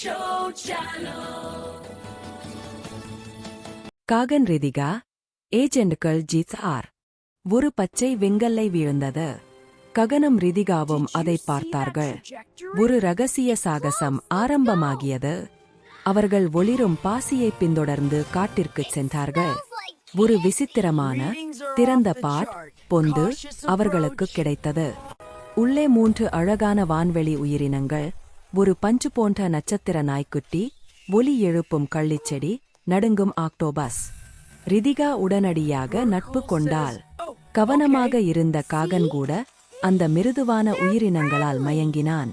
Show Channel. காகன் Ritika ஏஜெண்டுகள் ஜித்ஆர் ஒரு பச்சை வெங்கல்லை வீழ்ந்தது. ககனும் ரிதிகாவும் அதை பார்த்தார்கள். ஒரு ரகசிய சாகசம் ஆரம்பமாகியது. அவர்கள் ஒளிரும் பாசியை பின்தொடர்ந்து காட்டிற்குச் சென்றார்கள். ஒரு விசித்திரமான திறந்த பாட் பொந்து அவர்களுக்கு கிடைத்தது. உள்ளே 3 அழகான வான்வெளி உயிரினங்கள், ஒரு பஞ்சு போன்ற நட்சத்திர நாய்க்குட்டி, ஒலி எழுப்பும் கள்ளிச்செடி, நடுங்கும் ஆக்டோபஸ். ரிதிகா உடனடியாக நட்பு கொண்டாள். கவனமாக இருந்த காகன் கூட அந்த மிருதுவான உயிரினங்களால் மயங்கினான்.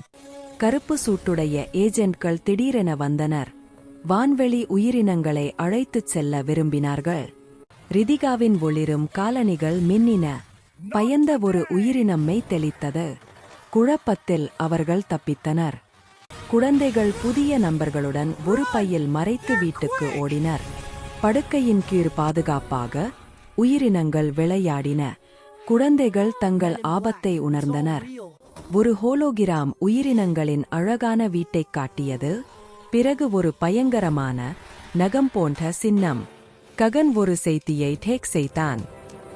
கருப்பு சூட்டுடைய ஏஜென்ட்கள் திடீரென வந்தனர். வான்வெளி உயிரினங்களை அழைத்துச் செல்ல விரும்பினார்கள். ரிதிகாவின் ஒளிரும் காலணிகள் மின்னின. பயந்த ஒரு உயிரினம் மெய்தெளித்தது. குழப்பத்தில் அவர்கள் தப்பித்தனர். குழந்தைகள் புதிய நண்பர்களுடன் ஒரு பையில் மறைத்து வீட்டுக்கு ஓடினர். படுக்கையின் கீழ் பாதுகாப்பாக உயிரினங்கள் விளையாடின. குழந்தைகள் தங்கள் ஆபத்தை உணர்ந்தனர். ஒரு ஹோலோகிராம் உயிரினங்களின் அழகான வீட்டைக் காட்டியது. பிறகு ஒரு பயங்கரமான நகம் போன்ற சின்னம். ககன் ஒரு செய்தியை டேக் செய்தான்.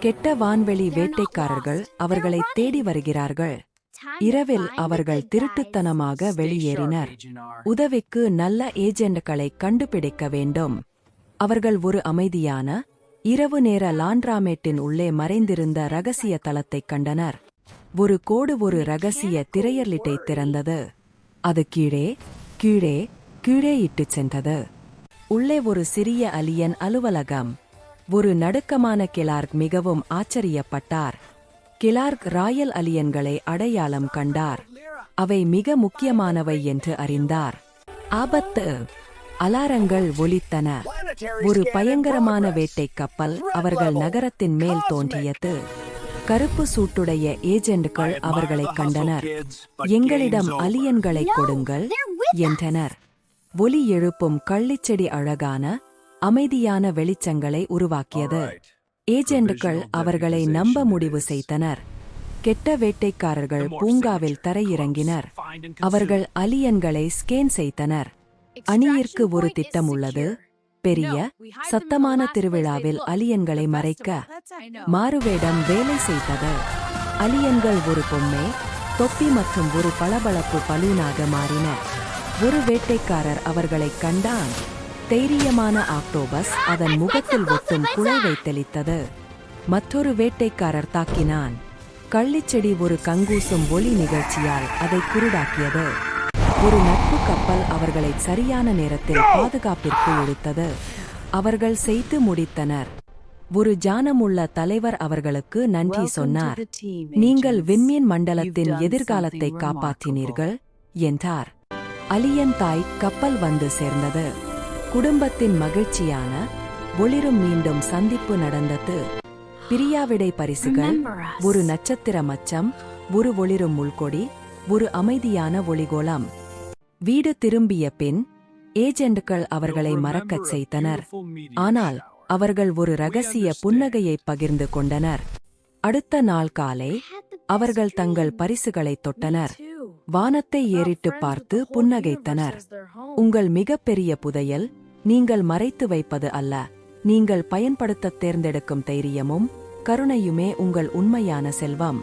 கெட்ட வான்வெளி வேட்டைக்காரர்கள் அவர்களை தேடி வருகிறார்கள். இரவில் அவர்கள் திருட்டுத்தனமாக வெளியேறினர். உதவிக்கு நல்ல ஏஜெண்டுகளை கண்டுபிடிக்க வேண்டும். அவர்கள் ஒரு அமைதியான இரவு நேர லாண்ட்ராமேட்டின் உள்ளே மறைந்திருந்த ரகசிய தளத்தைக் கண்டனர். ஒரு கோடு ஒரு ரகசிய திரையர்லிட்டை திறந்தது. அது கீழே கீழே கீழே இட்டுச் சென்றது. உள்ளே ஒரு சிறிய அலியன் அலுவலகம். ஒரு நடுக்கமான கிளார்க் மிகவும் ஆச்சரியப்பட்டார். கிளார்க் ராயல் அலியன்களை அடையாளம் கண்டார். அவை மிக முக்கியமானவை என்று அறிந்தார். ஆபத்து! அலாரங்கள் ஒலித்தன. ஒரு பயங்கரமான வேட்டைக் கப்பல் அவர்கள் நகரத்தின் மேல் தோன்றியது. கருப்பு சூட்டுடைய ஏஜெண்டுகள் அவர்களைக் கண்டனர். எங்களிடம் அலியன்களைக் கொடுங்கள் என்றனர். ஒலி எழுப்பும் கள்ளிச்செடி அழகான அமைதியான வெளிச்சங்களை உருவாக்கியது. ஏஜெண்டுகள் அவர்களை நம்ப முடிவு செய்தனர். கெட்ட வேட்டைக்காரர்கள் பூங்காவில் தரையிறங்கினர். அவர்கள் அலியன்களை ஸ்கேன் செய்தனர். அணியிற்கு ஒரு திட்டம் உள்ளது. பெரிய சத்தமான திருவிழாவில் அலியன்களை மறைக்க மாறுவேடம் வேலை செய்தது. அலியன்கள் ஒரு பொம்மை, தொப்பி மற்றும் ஒரு பளபளப்பு பலூனாக மாறின. ஒரு வேட்டைக்காரர் அவர்களைக் கண்டான். தைரியமான ஆக்டோபஸ் அதன் முகத்தில் ஒட்டும் குழைவை தெளித்தது. மற்றொரு வேட்டைக்காரர் தாக்கினான். கள்ளிச்செடி ஒரு கங்கூசும் ஒலி நிகழ்ச்சியால் அதை குருடாக்கியது. ஒரு நட்பு கப்பல் அவர்களை சரியான நேரத்தில் பாதுகாப்பிற்கு இழுத்தது. அவர்கள் செய்து முடித்தனர். ஒரு ஜானமுள்ள தலைவர் அவர்களுக்கு நன்றி சொன்னார். நீங்கள் விண்மீன் மண்டலத்தின் எதிர்காலத்தை காப்பாற்றினீர்கள் என்றார். அலியன் தாய் கப்பல் வந்து சேர்ந்தது. குடும்பத்தின் மகிழ்ச்சியான ஒளிரும் மீண்டும் சந்திப்பு நடந்தது. பிரியாவிடை பரிசுகள், ஒரு நட்சத்திர மச்சம், ஒரு ஒளிரும் முள்கொடி, ஒரு அமைதியான ஒளிகோளம். வீடு திரும்பிய பின் ஏஜெண்டுகள் அவர்களை மறக்கச் செய்தனர். ஆனால் அவர்கள் ஒரு ரகசிய புன்னகையை பகிர்ந்து கொண்டனர். அடுத்த நாள் காலை அவர்கள் தங்கள் பரிசுகளை தொட்டனர். வானத்தை ஏறிட்டு பார்த்து புன்னகைத்தனர். உங்கள் மிகப்பெரிய புதையல் நீங்கள் மறைத்து வைப்பது அல்ல, நீங்கள் பயன்படுத்த தேர்ந்தெடுக்கும் தைரியமும் கருணையுமே உங்கள் உண்மையான செல்வம்.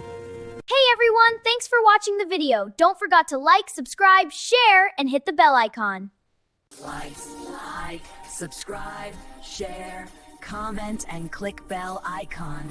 Hey everyone, thanks for watching the video. Don't forget to like, subscribe, share, and hit the bell icon. Like, subscribe, share, comment, and click bell icon.